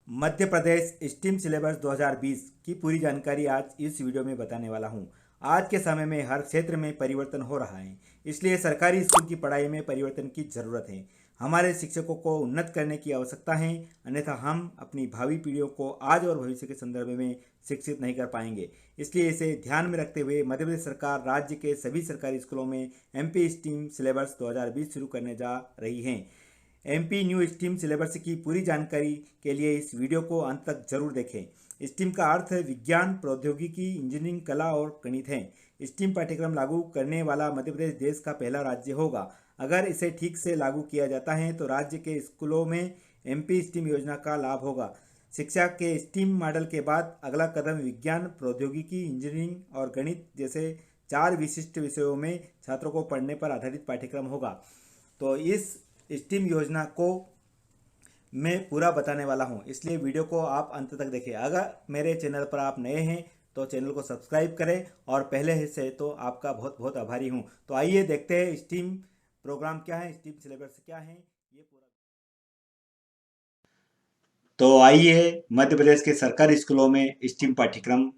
Madhya Pradesh steam syllabus 2020 की पूरी जानकारी आज इस वीडियो में बताने वाला हूं। आज के समय में हर क्षेत्र में परिवर्तन हो रहा है, इसलिए सरकारी स्कूल की पढ़ाई में परिवर्तन की ज़रूरत है। हमारे शिक्षकों को उन्नत करने की आवश्यकता है, अन्यथा हम अपनी भावी पीढ़ियों को आज और भविष्य के संदर्भ में शिक्षित नहीं कर पाएंगे। इसलिए इसे ध्यान में रखते हुए मध्य प्रदेश सरकार राज्य के सभी सरकारी स्कूलों में MP स्टीम सिलेबस 2020 शुरू करने जा रही है। MP न्यू स्टीम सिलेबस की पूरी जानकारी के लिए इस वीडियो को अंत तक जरूर देखें। स्टीम का अर्थ विज्ञान, प्रौद्योगिकी, इंजीनियरिंग, कला और गणित है। स्टीम पाठ्यक्रम लागू करने वाला मध्य प्रदेश देश का पहला राज्य होगा। अगर इसे ठीक से लागू किया जाता है तो राज्य के स्कूलों में MP स्टीम योजना का लाभ होगा। शिक्षा के स्टीम मॉडल के बाद अगला कदम विज्ञान, प्रौद्योगिकी, इंजीनियरिंग और गणित जैसे 4 विशिष्ट विषयों में छात्रों को पढ़ने पर आधारित पाठ्यक्रम होगा। तो इस स्टीम योजना को मैं पूरा बताने वाला हूं, इसलिए वीडियो को आप अंत तक देखें। अगर मेरे चैनल पर आप नए हैं तो चैनल को सब्सक्राइब करें और पहले से तो आपका बहुत बहुत आभारी हूं। तो आइए देखते हैं स्टीम प्रोग्राम क्या है, स्टीम सिलेबस क्या है ये पूरा। तो आइए मध्य प्रदेश के सरकारी स्कूलों में स्टीम पाठ्यक्रम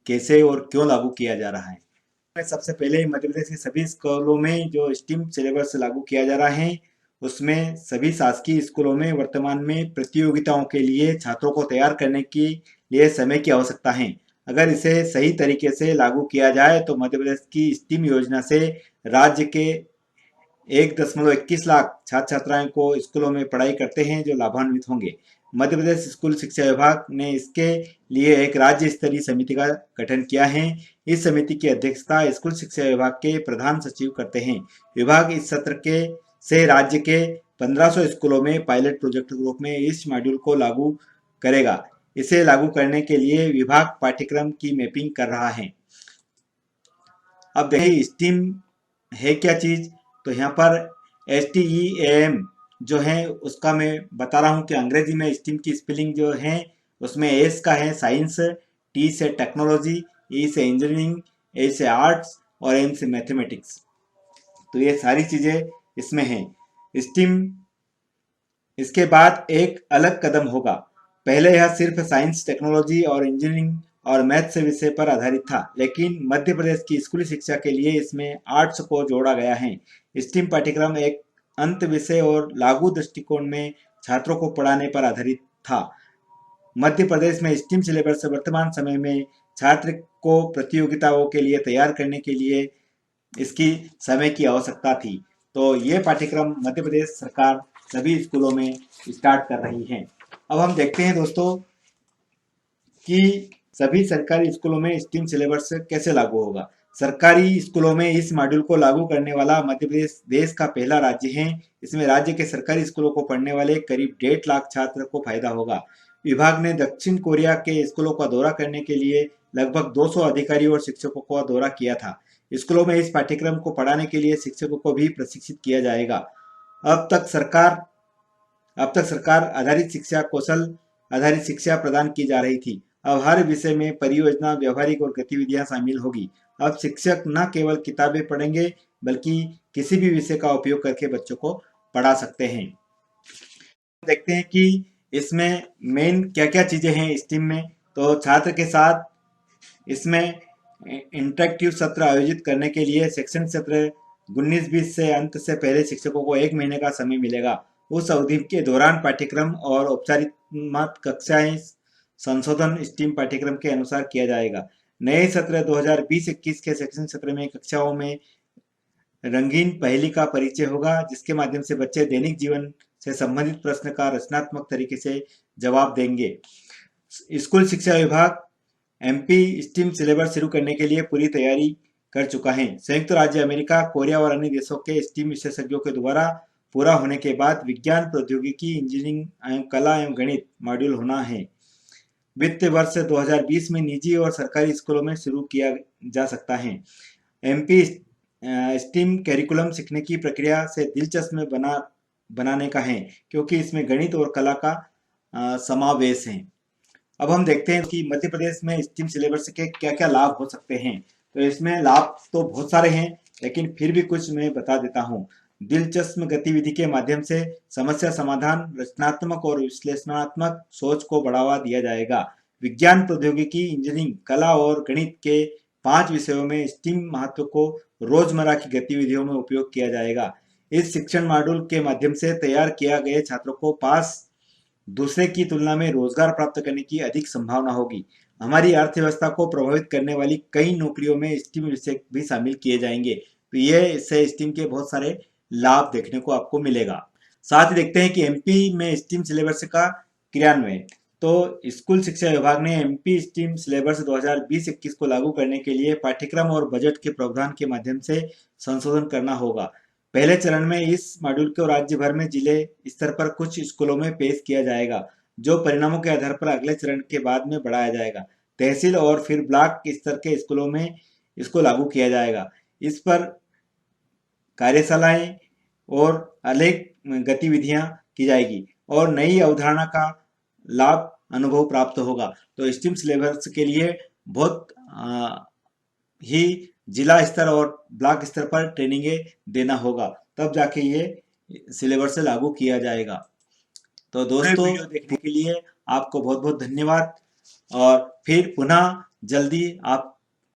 कैसे और क्यों लागू किया जा रहा है। सबसे पहले मध्य प्रदेश के सभी स्कूलों में जो स्टीम सिलेबस लागू किया जा रहा है उसमें सभी शासकीय स्कूलों में वर्तमान में प्रतियोगिताओं के लिए छात्रों को तैयार करने के लिए समय की आवश्यकता है। अगर इसे सही तरीके से लागू किया जाए तो मध्य प्रदेश की स्टीम योजना से राज्य के 1.21 लाख छात्र छात्राएं को स्कूलों में पढ़ाई करते हैं जो लाभान्वित होंगे। मध्य प्रदेश स्कूल शिक्षा विभाग ने इसके लिए एक राज्य स्तरीय समिति का गठन किया है। इस समिति की अध्यक्षता स्कूल शिक्षा विभाग के प्रधान सचिव करते हैं। विभाग इस सत्र के से राज्य के 1500 स्कूलों में पायलट प्रोजेक्ट के रूप में इस मॉड्यूल को लागू करेगा। इसे लागू करने के लिए विभाग पाठ्यक्रम की मैपिंग कर रहा है। अब देखिए स्टीम है क्या चीज। तो यहाँ पर STEAM जो है उसका मैं बता रहा हूँ कि अंग्रेजी में स्टीम की स्पेलिंग जो है उसमें S का है साइंस, T से टेक्नोलॉजी, E से इंजीनियरिंग, A से आर्ट्स और M से मैथमेटिक्स। तो ये सारी चीजें इसमें हैं। स्टीम इसके बाद एक अलग कदम होगा। पहले यह सिर्फ साइंस, टेक्नोलॉजी और इंजीनियरिंग और मैथ से विषय पर आधारित था, लेकिन मध्य प्रदेश की स्कूली शिक्षा के लिए इसमें आर्ट्स को जोड़ा गया है। स्टीम पाठ्यक्रम एक अंत विषय और लागू दृष्टिकोण में छात्रों को पढ़ाने पर आधारित था। मध्य प्रदेश में स्टीम सिलेबस वर्तमान समय में छात्र को प्रतियोगिताओं के लिए तैयार करने के लिए इसकी समय की आवश्यकता थी। तो ये पाठ्यक्रम मध्य प्रदेश सरकार सभी स्कूलों में स्टार्ट कर रही है। अब हम देखते हैं दोस्तों कि सभी सरकारी स्कूलों में स्टीम सिलेबस कैसे लागू होगा। सरकारी स्कूलों में इस मॉड्यूल को लागू करने वाला मध्य प्रदेश देश का पहला राज्य है। इसमें राज्य के सरकारी स्कूलों को पढ़ने वाले करीब 1.5 लाख छात्र को फायदा होगा। विभाग ने दक्षिण कोरिया के स्कूलों का दौरा करने के लिए लगभग 200 अधिकारियों और शिक्षकों का दौरा किया था। स्कूलों में इस पाठ्यक्रम को पढ़ाने के लिए शिक्षकों को भी प्रशिक्षित किया जाएगा। अब तक सरकार आधारित शिक्षा, कौशल आधारित शिक्षा प्रदान की जा रही थी। अब हर विषय में परियोजना, व्यवहारिक और गतिविधियां शामिल होगी। अब शिक्षक न केवल किताबें पढ़ेंगे बल्कि किसी भी विषय का उपयोग करके बच्चों को पढ़ा सकते हैं। देखते हैं कि इसमें मेन क्या क्या चीजें हैं स्टीम में। तो छात्र के साथ इसमें इंटरेक्टिव सत्र आयोजित करने के लिए सेक्शन सत्र 19-20 से अंत से पहले शिक्षकों को 1 महीने का समय मिलेगा। उस अवधि के दौरान पाठ्यक्रम और औपचारिक कक्षाएं संशोधन स्टीम पाठ्यक्रम के अनुसार किया जाएगा। नए सत्र 2020-21 के सेक्शन सत्र में कक्षाओं में रंगीन पहेली का परिचय होगा, जिसके माध्यम से बच्चे दैनिक जीवन से संबंधित प्रश्न का रचनात्मक तरीके से जवाब देंगे। स्कूल शिक्षा विभाग MP स्टीम सिलेबस शुरू करने के लिए पूरी तैयारी कर चुका है। संयुक्त राज्य अमेरिका, कोरिया और अन्य देशों के स्टीम विशेषज्ञों के द्वारा पूरा होने के बाद विज्ञान, प्रौद्योगिकी, इंजीनियरिंग एवं कला एवं गणित मॉड्यूल होना है। वित्त वर्ष 2020 में निजी और सरकारी स्कूलों में शुरू किया जा सकता है। MP स्टीम कैरिकुलम सीखने की प्रक्रिया से दिलचस्प बनाने का है, क्योंकि इसमें गणित और कला का समावेश है। अब हम देखते हैं कि मध्य प्रदेश में स्टीम सिलेबस के क्या क्या लाभ हो सकते हैं। तो इसमें लाभ तो बहुत सारे हैं, लेकिन फिर भी कुछ मैं बता देता हूँ। दिलचस्प गतिविधि के माध्यम से समस्या समाधान, रचनात्मक और विश्लेषणात्मक सोच को बढ़ावा दिया जाएगा। विज्ञान, प्रौद्योगिकी, इंजीनियरिंग, कला और गणित के 5 विषयों में स्टीम महत्व को रोजमर्रा की गतिविधियों में उपयोग किया जाएगा। इस शिक्षण मॉड्यूल के माध्यम से तैयार किया गए छात्रों को पास दूसरे की तुलना में रोजगार प्राप्त करने की अधिक संभावना होगी। हमारी अर्थव्यवस्था को प्रभावित करने वाली कई नौकरियों में स्टीम विषय भी शामिल किए जाएंगे। तो ये इससे स्टीम के बहुत सारे लाभ देखने को आपको मिलेगा। साथ ही देखते हैं कि एमपी में स्टीम सिलेबस का क्रियान्वयन। तो स्कूल शिक्षा विभाग ने एमपी स्टीम सिलेबस 2020-21 को लागू करने के लिए पाठ्यक्रम और बजट के प्रावधान के माध्यम से संशोधन करना होगा। पहले चरण में इस मॉड्यूल को राज्य भर में जिले स्तर पर कुछ स्कूलों में पेश किया जाएगा, जो परिणामों के आधार पर अगले चरण के बाद में बढ़ाया जाएगा। तहसील और फिर ब्लॉक स्तर के स्कूलों में इसको लागू किया जाएगा। इस पर कार्यशालाएं और अनेक गतिविधियां की जाएगी और नई अवधारणा का लाभ अनुभव प्राप्त होगा। तो स्टीम सिलेबस के लिए बहुत ही जिला स्तर और ब्लॉक स्तर पर ट्रेनिंगें देना होगा, तब जाके ये सिलेबस से लागू किया जाएगा। तो दोस्तों, वीडियो देखने के लिए आपको बहुत बहुत धन्यवाद और फिर पुनः जल्दी आप